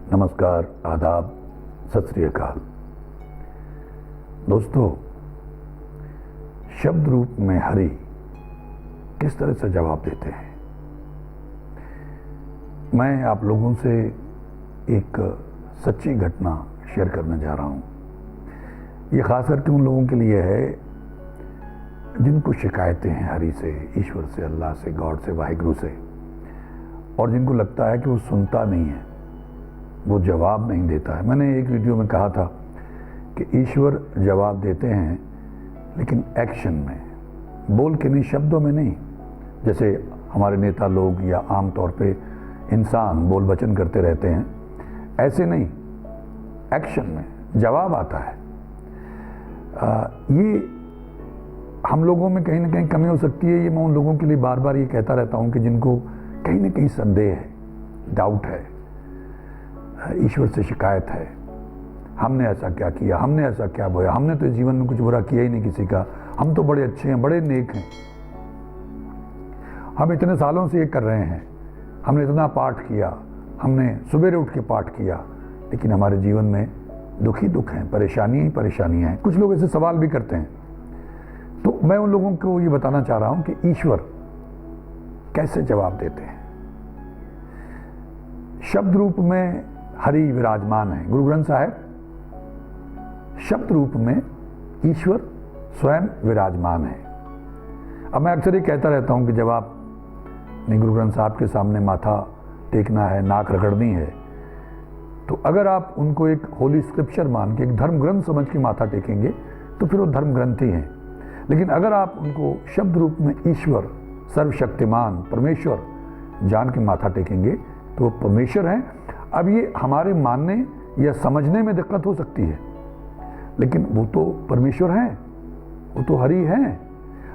नमस्कार, आदाब, सत श्री अकाल। दोस्तों, शब्द रूप में हरि किस तरह से जवाब देते हैं, मैं आप लोगों से एक सच्ची घटना शेयर करने जा रहा हूं। ये खास करके उन लोगों के लिए है जिनको शिकायतें हैं हरि से, ईश्वर से, अल्लाह से, गॉड से, वाहिगुरु से, और जिनको लगता है कि वो सुनता नहीं है, वो जवाब नहीं देता है। मैंने एक वीडियो में कहा था कि ईश्वर जवाब देते हैं लेकिन एक्शन में, बोल के नहीं, शब्दों में नहीं। जैसे हमारे नेता लोग या आम तौर पे इंसान बोल वचन करते रहते हैं, ऐसे नहीं, एक्शन में जवाब आता है। ये हम लोगों में कहीं ना कहीं कमी हो सकती है। ये मैं उन लोगों के लिए बार बार ये कहता रहता हूँ कि जिनको कहीं ना कहीं संदेह है, डाउट है, ईश्वर से शिकायत है, हमने ऐसा क्या किया, हमने ऐसा क्या बोया, हमने तो जीवन में कुछ बुरा किया ही नहीं किसी का, हम तो बड़े अच्छे हैं, बड़े नेक हैं, हम इतने सालों से ये कर रहे हैं, हमने इतना पाठ किया, हमने सुबेरे उठ के पाठ किया, लेकिन हमारे जीवन में दुख ही दुख हैं, परेशानियाँ ही परेशानियाँ हैं। कुछ लोग ऐसे सवाल भी करते हैं। तो मैं उन लोगों को ये बताना चाह रहा हूँ कि ईश्वर कैसे जवाब देते हैं। शब्द रूप में हरि विराजमान है। गुरु ग्रंथ साहिब, शब्द रूप में ईश्वर स्वयं विराजमान है। अब मैं अक्सर ये कहता रहता हूं कि जब आप गुरु ग्रंथ साहब के सामने माथा टेकना है, नाक रगड़नी है, तो अगर आप उनको एक होली स्क्रिप्चर मान के, एक धर्म ग्रंथ समझ के माथा टेकेंगे तो फिर वो धर्म ग्रंथ ही हैं। लेकिन अगर आप उनको शब्द रूप में ईश्वर, सर्वशक्तिमान परमेश्वर जान के माथा टेकेंगे तो वो परमेश्वर हैं। अब ये हमारे मानने या समझने में दिक्कत हो सकती है, लेकिन वो तो परमेश्वर हैं, वो तो हरि हैं।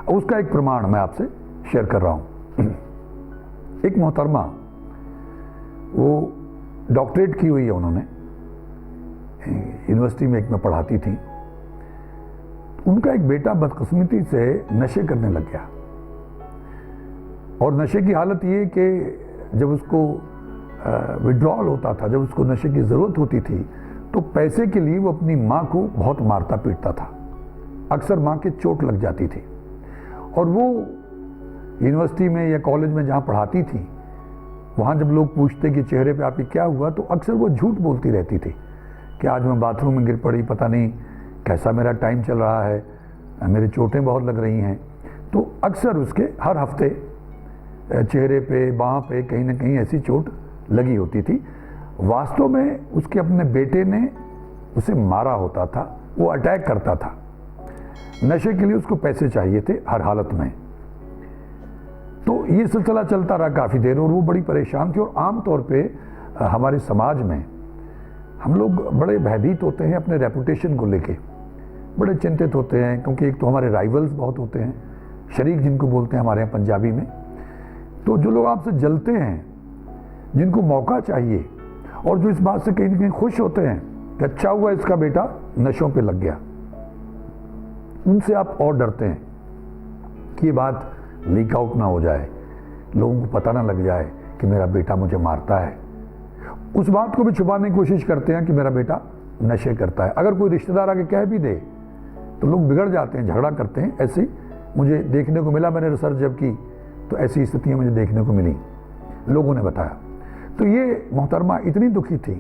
उसका एक प्रमाण मैं आपसे शेयर कर रहा हूं। एक मोहतरमा, वो डॉक्टरेट की हुई है उन्होंने, यूनिवर्सिटी में एक में पढ़ाती थी। उनका एक बेटा बदकिस्मती से नशे करने लग गया, और नशे की हालत ये कि जब उसको विड्रॉल होता था, जब उसको नशे की ज़रूरत होती थी, तो पैसे के लिए वो अपनी माँ को बहुत मारता पीटता था। अक्सर माँ के चोट लग जाती थी, और वो यूनिवर्सिटी में या कॉलेज में जहाँ पढ़ाती थी, वहाँ जब लोग पूछते कि चेहरे पे आपके क्या हुआ, तो अक्सर वो झूठ बोलती रहती थी कि आज मैं बाथरूम में गिर पड़ी, पता नहीं कैसा मेरा टाइम चल रहा है, मेरी चोटें बहुत लग रही हैं। तो अक्सर उसके हर हफ्ते चेहरे पे, बाँह पे कहीं ना कहीं ऐसी चोट लगी होती थी। वास्तव में उसके अपने बेटे ने उसे मारा होता था, वो अटैक करता था। नशे के लिए उसको पैसे चाहिए थे हर हालत में। तो ये सिलसिला चलता रहा काफ़ी देर, और वो बड़ी परेशान थी। और आम तौर पे हमारे समाज में हम लोग बड़े भयभीत होते हैं अपने रेपुटेशन को लेके, बड़े चिंतित होते हैं, क्योंकि एक तो हमारे राइवल्स बहुत होते हैं, शरीक जिनको बोलते हैं हमारे यहाँ पंजाबी में। तो जो लोग आपसे जलते हैं, जिनको मौका चाहिए, और जो इस बात से कहीं ना कहीं खुश होते हैं कि अच्छा हुआ इसका बेटा नशों पे लग गया, उनसे आप और डरते हैं कि ये बात लीक आउट ना हो जाए, लोगों को पता ना लग जाए कि मेरा बेटा मुझे मारता है। उस बात को भी छुपाने की कोशिश करते हैं कि मेरा बेटा नशे करता है। अगर कोई रिश्तेदार आके कह भी दे तो लोग बिगड़ जाते हैं, झगड़ा करते हैं। ऐसे मुझे देखने को मिला, मैंने रिसर्च जब की तो ऐसी स्थितियाँ मुझे देखने को मिली, लोगों ने बताया। तो ये मोहतरमा इतनी दुखी थी,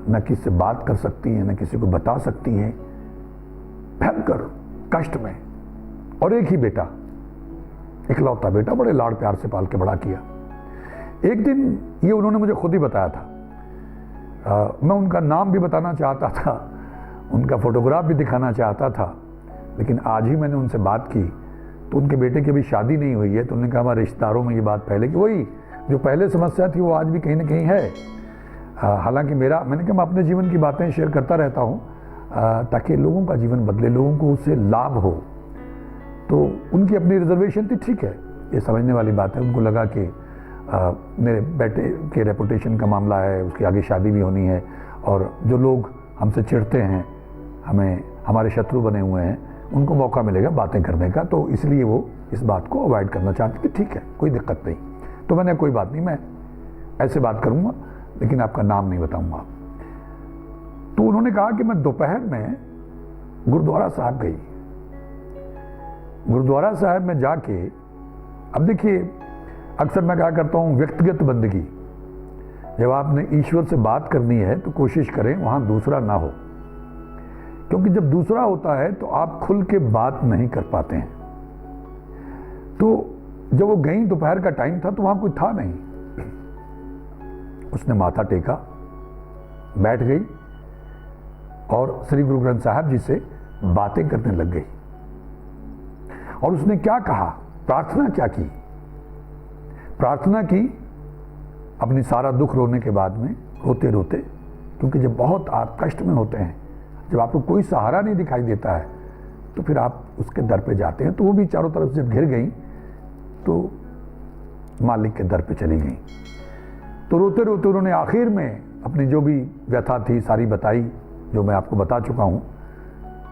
न किसी से बात कर सकती है, न किसी को बता सकती है, भयंकर कष्ट में। और एक ही बेटा, इकलौता बेटा, बड़े लाड़ प्यार से पाल के बड़ा किया। एक दिन ये उन्होंने मुझे खुद ही बताया था। मैं उनका नाम भी बताना चाहता था, उनका फोटोग्राफ भी दिखाना चाहता था, लेकिन आज ही मैंने उनसे बात की तो उनके बेटे की अभी शादी नहीं हुई है। तो उन्होंने कहा हमारे रिश्तेदारों में ये बात पहले की, वही जो पहले समस्या थी वो आज भी कहीं ना कहीं है। हालांकि मैंने कहा मैं अपने जीवन की बातें शेयर करता रहता हूँ ताकि लोगों का जीवन बदले, लोगों को उससे लाभ हो। तो उनकी अपनी रिजर्वेशन थी, ठीक है, ये समझने वाली बात है। उनको लगा कि मेरे बेटे के रेपुटेशन का मामला है, उसकी आगे शादी भी होनी है, और जो लोग हमसे चिढ़ते हैं, हमें हमारे शत्रु बने हुए हैं, उनको मौका मिलेगा बातें करने का। तो इसलिए वो इस बात को अवॉइड करना चाहते थे। ठीक है, कोई दिक्कत नहीं। तो मैंने कोई बात नहीं, मैं ऐसे बात करूँगा, लेकिन आपका नाम नहीं बताऊंगा। तो उन्होंने कहा कि मैं दोपहर में गुरुद्वारा साहब गई। गुरुद्वारा साहब में जाके, अब देखिए अक्सर मैं क्या करता हूं, व्यक्तिगत बंदगी, जब आपने ईश्वर से बात करनी है तो कोशिश करें वहां दूसरा ना हो, क्योंकि जब दूसरा होता है तो आप खुल के बात नहीं कर पाते हैं। तो जब वो गई, दोपहर का टाइम था तो वहां कोई था नहीं। उसने माथा टेका, बैठ गई और श्री गुरु ग्रंथ साहब जी से बातें करने लग गई। और उसने क्या कहा, प्रार्थना क्या की, प्रार्थना की अपनी सारा दुख रोने के बाद में, रोते रोते, क्योंकि जब बहुत आप कष्ट में होते हैं, जब आपको कोई सहारा नहीं दिखाई देता है, तो फिर आप उसके दर पे जाते हैं। तो वो भी चारों तरफ से जब घिर गई तो मालिक के दर पे चली गई। तो रोते रोते उन्होंने आखिर में अपनी जो भी व्यथा थी सारी बताई, जो मैं आपको बता चुका हूँ।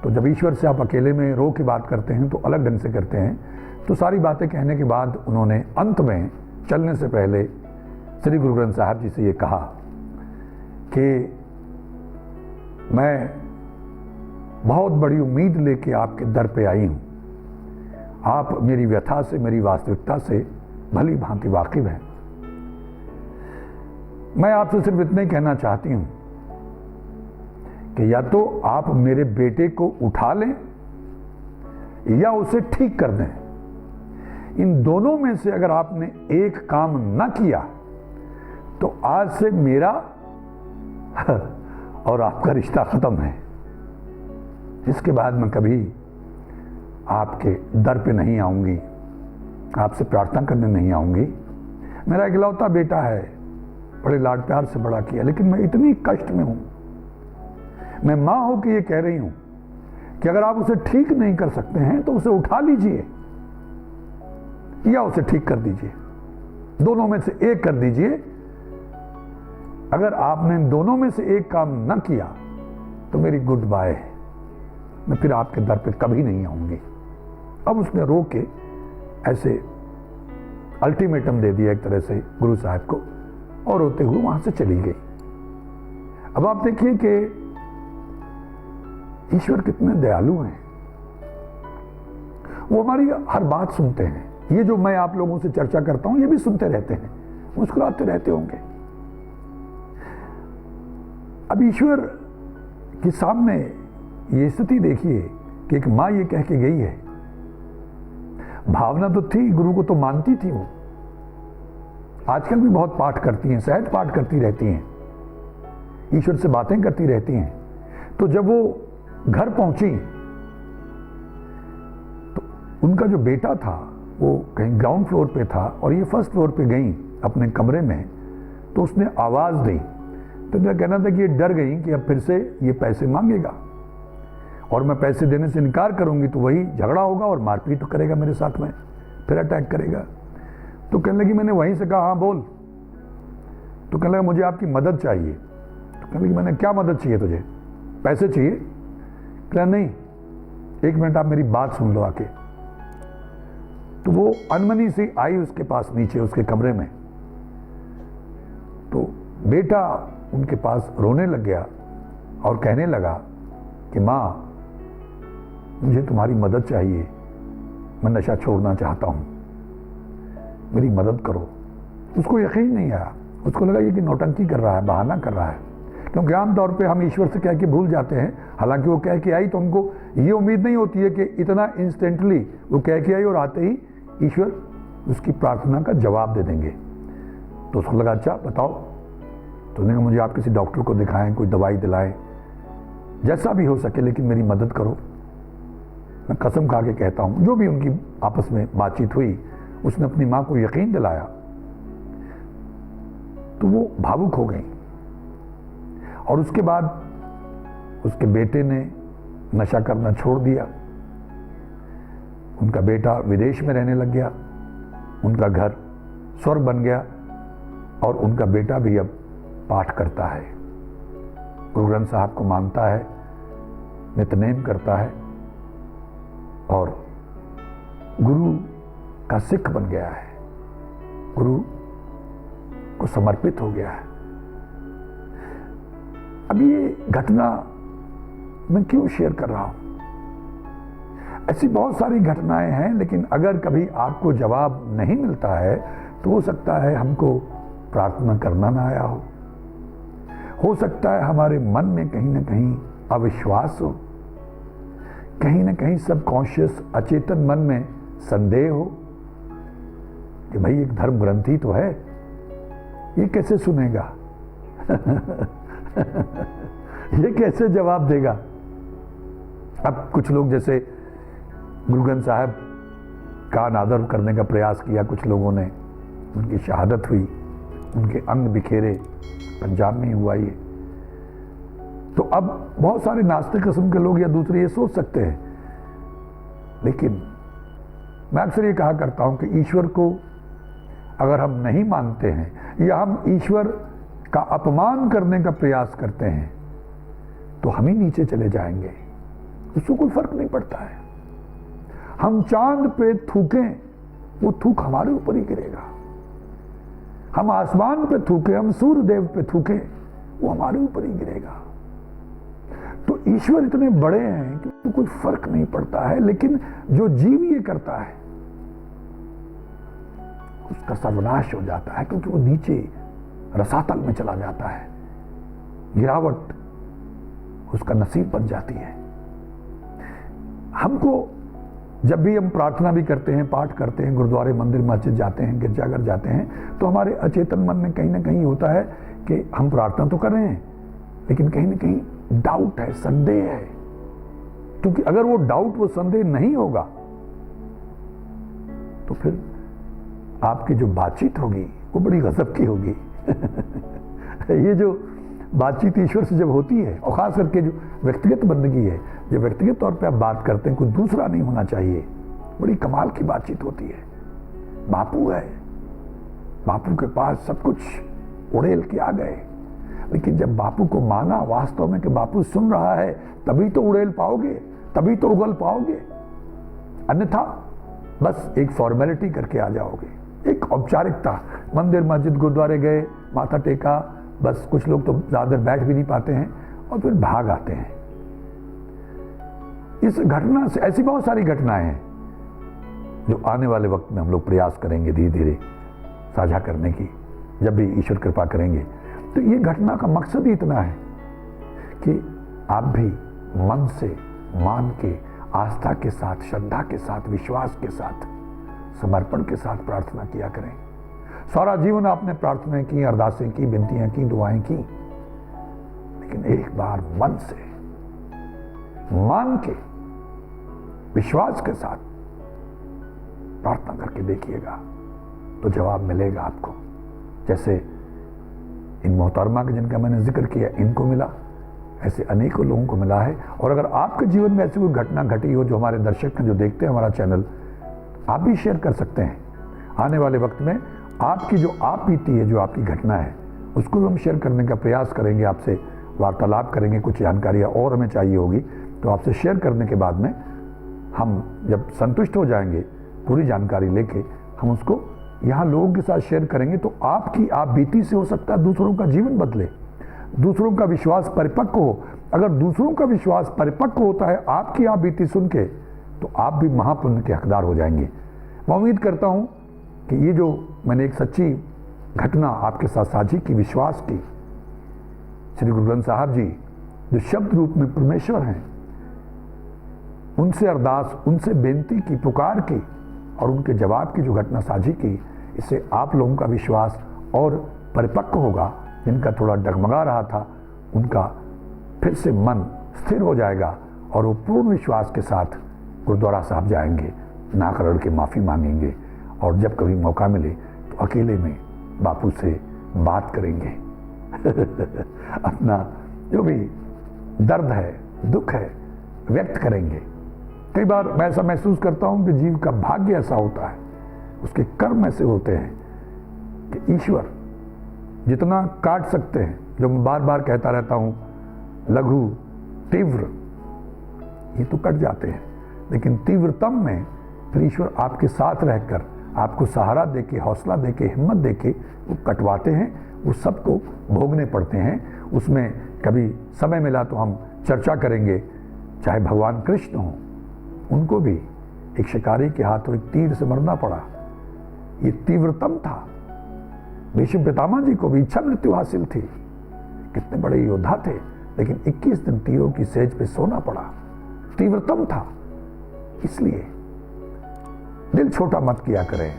तो जब ईश्वर से आप अकेले में रो के बात करते हैं तो अलग ढंग से करते हैं। तो सारी बातें कहने के बाद उन्होंने अंत में चलने से पहले श्री गुरु ग्रंथ साहब जी से ये कहा कि मैं बहुत बड़ी उम्मीद लेके आपके दर पे आई हूँ। आप मेरी व्यथा से, मेरी वास्तविकता से भली भांति वाकिफ हैं। मैं आपसे सिर्फ इतना ही कहना चाहती हूँ कि या तो आप मेरे बेटे को उठा लें या उसे ठीक कर दें। इन दोनों में से अगर आपने एक काम न किया तो आज से मेरा और आपका रिश्ता खत्म है। इसके बाद मैं कभी आपके दर पे नहीं आऊंगी, आपसे प्रार्थना करने नहीं आऊंगी। मेरा इकलौता बेटा है, बड़े लाड प्यार से बड़ा किया, लेकिन मैं इतनी कष्ट में हूं। मैं मां हो के ये कह रही हूं कि अगर आप उसे ठीक नहीं कर सकते हैं तो उसे उठा लीजिए या उसे ठीक कर दीजिए, दोनों में से एक कर दीजिए। अगर आपने दोनों में से एक काम न किया तो मेरी गुड बाय है, मैं फिर आपके दर पे कभी नहीं आऊंगी। अब उसने रो के ऐसे अल्टीमेटम दे दिया एक तरह से गुरु साहब को, और रोते हुए वहां से चली गई। अब आप देखिए कि ईश्वर कितने दयालु हैं। वो हमारी हर बात सुनते हैं। ये जो मैं आप लोगों से चर्चा करता हूं ये भी सुनते रहते हैं, मुस्कुराते रहते होंगे। अब ईश्वर के सामने ये स्थिति देखिए कि एक मां ये कह के गई है, भावना तो थी, गुरु को तो मानती थी वो, आजकल भी बहुत पाठ करती हैं, सहज पाठ करती रहती हैं, ईश्वर से बातें करती रहती हैं। तो जब वो घर पहुंची तो उनका जो बेटा था वो कहीं ग्राउंड फ्लोर पे था और ये फर्स्ट फ्लोर पे गई अपने कमरे में। तो उसने आवाज दी, तो मेरा कहना था कि ये डर गई कि अब फिर से ये पैसे मांगेगा और मैं पैसे देने से इनकार करूंगी तो वही झगड़ा होगा और मारपीट करेगा मेरे साथ में, फिर अटैक करेगा। तो कहने लगी, मैंने वहीं से कहा हाँ बोल। तो कहने लगा मुझे आपकी मदद चाहिए। तो कहने लगी मैंने क्या मदद चाहिए तुझे, पैसे चाहिए? कहना नहीं, एक मिनट आप मेरी बात सुन लो आके। तो वो अनमनी सी आई उसके पास नीचे उसके कमरे में। तो बेटा उनके पास रोने लग गया और कहने लगा कि मां मुझे तुम्हारी मदद चाहिए, मैं नशा छोड़ना चाहता हूं, मेरी मदद करो। उसको यकीन नहीं आया, उसको लगा ये कि नौटंकी कर रहा है, बहाना कर रहा है, क्योंकि आमतौर पे हम ईश्वर से कह के भूल जाते हैं। हालांकि वो कह के आई तो हमको ये उम्मीद नहीं होती है कि इतना इंस्टेंटली वो कह के आई और आते ही ईश्वर उसकी प्रार्थना का जवाब दे देंगे। तो उसको लगा अच्छा बताओ। तो उन्होंने कहा मुझे आप किसी डॉक्टर को दिखाएं, कोई दवाई दिलाएं, जैसा भी हो सके, लेकिन मेरी मदद करो। मैं कसम खा के कहता हूं, जो भी उनकी आपस में बातचीत हुई उसने अपनी मां को यकीन दिलाया तो वो भावुक हो गई। और उसके बाद उसके बेटे ने नशा करना छोड़ दिया, उनका बेटा विदेश में रहने लग गया, उनका घर स्वर्ग बन गया और उनका बेटा भी अब पाठ करता है, गुरु ग्रंथ साहब को मानता है, नितनेम करता है और गुरु का सिख बन गया है, गुरु को समर्पित हो गया है। अब ये घटना मैं क्यों शेयर कर रहा हूं? ऐसी बहुत सारी घटनाएं हैं, लेकिन अगर कभी आपको जवाब नहीं मिलता है तो हो सकता है हमको प्रार्थना करना ना आया हो सकता है हमारे मन में कहीं ना कहीं अविश्वास हो, कहीं ना कहीं सबकॉन्शियस अचेतन मन में संदेह हो कि भाई एक धर्म ग्रंथी तो है, ये कैसे सुनेगा ये कैसे जवाब देगा। अब कुछ लोग जैसे गुरु ग्रंथ साहब का अनादर करने का प्रयास किया, कुछ लोगों ने, उनकी शहादत हुई, उनके अंग बिखेरे, पंजाब में ही हुआ ये। तो अब बहुत सारे नास्तिक किस्म के लोग या दूसरे ये सोच सकते हैं, लेकिन मैं अक्सर ये कहा करता हूं कि ईश्वर को अगर हम नहीं मानते हैं या हम ईश्वर का अपमान करने का प्रयास करते हैं तो हम ही नीचे चले जाएंगे, उसको कोई फर्क नहीं पड़ता है। हम चांद पे थूकें, वो थूक हमारे ऊपर ही गिरेगा। हम आसमान पे थूके, हम सूर्य देव पे थूके, वो हमारे ऊपर ही गिरेगा। तो ईश्वर इतने बड़े हैं कि तो कोई फर्क नहीं पड़ता है, लेकिन जो जीव ये करता है उसका सर्वनाश हो जाता है, क्योंकि वो नीचे रसातल में चला जाता है, गिरावट उसका नसीब बन जाती है। हमको जब भी हम प्रार्थना भी करते हैं, पाठ करते हैं, गुरुद्वारे, मंदिर, मस्जिद जाते हैं, गिरजाघर जाते हैं, तो हमारे अचेतन मन में कहीं ना कहीं होता है कि हम प्रार्थना तो कर रहे हैं, लेकिन कहीं ना कहीं डाउट है, संदेह है। क्योंकि अगर वो डाउट, वो संदेह नहीं होगा तो फिर आपकी जो बातचीत होगी वो बड़ी गजब की होगी ये जो बातचीत ईश्वर से जब होती है, और खास करके जो व्यक्तिगत बंदगी है, जो व्यक्तिगत तौर पे आप बात करते हैं, कोई दूसरा नहीं होना चाहिए, बड़ी कमाल की बातचीत होती है। बापू है, बापू के पास सब कुछ उड़ेल के आ गए, लेकिन जब बापू को माना वास्तव में कि बापू सुन रहा है, तभी तो उड़ेल पाओगे, तभी तो उगल पाओगे, अन्यथा बस एक फॉर्मेलिटी करके आ जाओगे, एक औपचारिकता। मंदिर, मस्जिद, गुरुद्वारे गए, माथा टेका, बस कुछ लोग तो ज्यादा बैठ भी नहीं पाते हैं और फिर भाग आते हैं। इस घटना से, ऐसी बहुत सारी घटनाएं हैं जो आने वाले वक्त में हम लोग प्रयास करेंगे धीरे धीरे साझा करने की, जब भी ईश्वर कृपा करेंगे। तो ये घटना का मकसद ही इतना है कि आप भी मन से मान के, आस्था के साथ, श्रद्धा के साथ, विश्वास के साथ, समर्पण के साथ प्रार्थना किया करें। सारा जीवन आपने प्रार्थनाएं की, अरदासें की, विनतियां की, दुआएं की, लेकिन एक बार मन से मान के, विश्वास के साथ प्रार्थना करके देखिएगा तो जवाब मिलेगा आपको। जैसे इन मोहतरमा के जिनका मैंने जिक्र किया, इनको मिला, ऐसे अनेकों लोगों को मिला है। और अगर आपके जीवन में ऐसी कोई घटना घटी हो, जो हमारे दर्शक हैं, जो देखते हैं हमारा चैनल, आप भी शेयर कर सकते हैं। आने वाले वक्त में आपकी जो आप बीती है, जो आपकी घटना है, उसको भी हम शेयर करने का प्रयास करेंगे, आपसे वार्तालाप करेंगे। कुछ जानकारियाँ और हमें चाहिए होगी तो आपसे शेयर करने के बाद में हम जब संतुष्ट हो जाएंगे, पूरी जानकारी लेके हम उसको यहाँ लोगों के साथ शेयर करेंगे। तो आपकी आप बीती से हो सकता है दूसरों का जीवन बदले, दूसरों का विश्वास परिपक्व हो। अगर दूसरों का विश्वास परिपक्व होता है आपकी आप बीती सुन के, तो आप भी महापुण्य के हकदार हो जाएंगे। मैं उम्मीद करता हूं कि ये जो मैंने एक सच्ची घटना आपके साथ साझी की, विश्वास की, श्री गुरु ग्रंथ साहब जी जो शब्द रूप में परमेश्वर हैं, उनसे अरदास, उनसे बेनती की, पुकार की और उनके जवाब की जो घटना साझी की, इससे आप लोगों का विश्वास और परिपक्व होगा। जिनका थोड़ा डगमगा रहा था, उनका फिर से मन स्थिर हो जाएगा और वो पूर्ण विश्वास के साथ गुरुद्वारा साहब जाएंगे, नाक रगड़ के माफ़ी मांगेंगे और जब कभी मौका मिले तो अकेले में बापू से बात करेंगे अपना जो भी दर्द है, दुख है, व्यक्त करेंगे। कई बार मैं ऐसा महसूस करता हूं कि जीव का भाग्य ऐसा होता है, उसके कर्म ऐसे होते हैं कि ईश्वर जितना काट सकते हैं, जो मैं बार बार कहता रहता हूं, लघु, तीव्र, ये तो कट जाते हैं, लेकिन तीव्रतम में फिर ईश्वर आपके साथ रहकर आपको सहारा देके, हौसला देके, हिम्मत देके वो कटवाते हैं, वो सबको भोगने पड़ते हैं। उसमें कभी समय मिला तो हम चर्चा करेंगे, चाहे भगवान कृष्ण हो, उनको भी एक शिकारी के हाथों एक तीर से मरना पड़ा। ये तीव्रतम था। भीष्म पितामह जी को भी इच्छा मृत्यु हासिल थी, कितने बड़े योद्धा थे, लेकिन 21 दिन तीरों की सेज पे सोना पड़ा। तीव्रतम था। इसलिए दिल छोटा मत किया करें,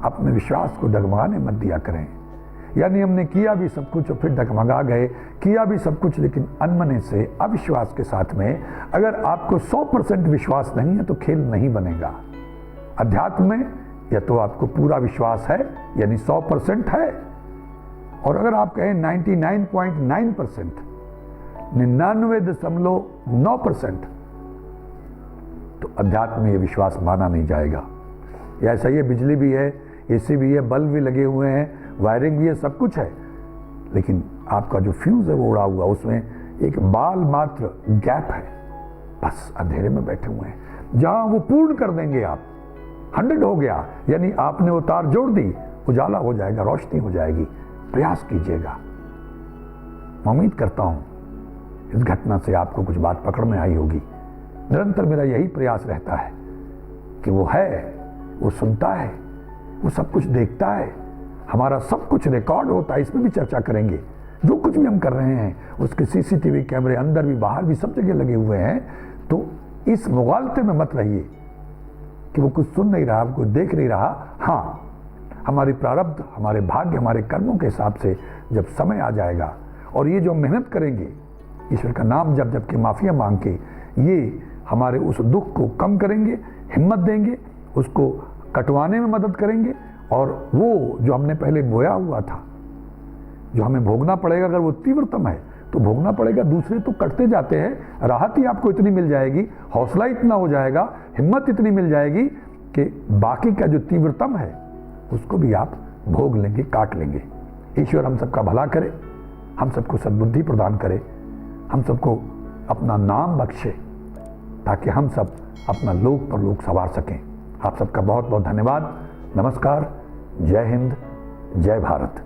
अपने विश्वास को डगमगाने मत दिया करें। यानी हमने किया भी सब कुछ और फिर डगमगा गए, किया भी सब कुछ लेकिन अनमने से, अविश्वास के साथ में। अगर आपको 100% विश्वास नहीं है तो खेल नहीं बनेगा। अध्यात्म में या तो आपको पूरा विश्वास है, यानी 100% है, और अगर आप कहें 99.9%, 99.9%, तो अध्यात्म में ये विश्वास माना नहीं जाएगा। या ऐसा ही बिजली भी है, एसी भी है, बल्ब भी लगे हुए हैं, वायरिंग भी है, सब कुछ है, लेकिन आपका जो फ्यूज है वो उड़ा हुआ, उसमें एक बाल मात्र गैप है, बस अंधेरे में बैठे हुए हैं। जहां वो पूर्ण कर देंगे आप, 100 हो गया, यानी आपने वो तार जोड़ दी, उजाला हो जाएगा, रोशनी हो जाएगी। प्रयास कीजिएगा। मैं उम्मीद करता हूं इस घटना से आपको कुछ बात पकड़ में आई होगी। निरंतर मेरा यही प्रयास रहता है कि वो है, वो सुनता है, वो सब कुछ देखता है, हमारा सब कुछ रिकॉर्ड होता है। इसमें भी चर्चा करेंगे। जो कुछ भी हम कर रहे हैं उसके सीसीटीवी कैमरे अंदर भी बाहर भी सब जगह लगे हुए हैं। तो इस मुगालते में मत रहिए कि वो कुछ सुन नहीं रहा, कुछ देख नहीं रहा। हाँ, हमारी प्रारब्ध, हमारे भाग्य, हमारे कर्मों के हिसाब से जब समय आ जाएगा और ये जो मेहनत करेंगे, ईश्वर का नाम जब जब के माफिया मांग के, ये हमारे उस दुख को कम करेंगे, हिम्मत देंगे, उसको कटवाने में मदद करेंगे। और वो जो हमने पहले बोया हुआ था, जो हमें भोगना पड़ेगा, अगर वो तीव्रतम है तो भोगना पड़ेगा। दूसरे तो कटते जाते हैं, राहत ही आपको इतनी मिल जाएगी, हौसला इतना हो जाएगा, हिम्मत इतनी मिल जाएगी कि बाकी का जो तीव्रतम है उसको भी आप भोग लेंगे, काट लेंगे। ईश्वर हम सबका भला करे, हम सबको सद्बुद्धि प्रदान करे, हम सबको अपना नाम बख्शे, ताकि हम सब अपना लोक परलोक संवार सकें। आप सबका बहुत बहुत धन्यवाद। नमस्कार। जय हिंद, जय भारत।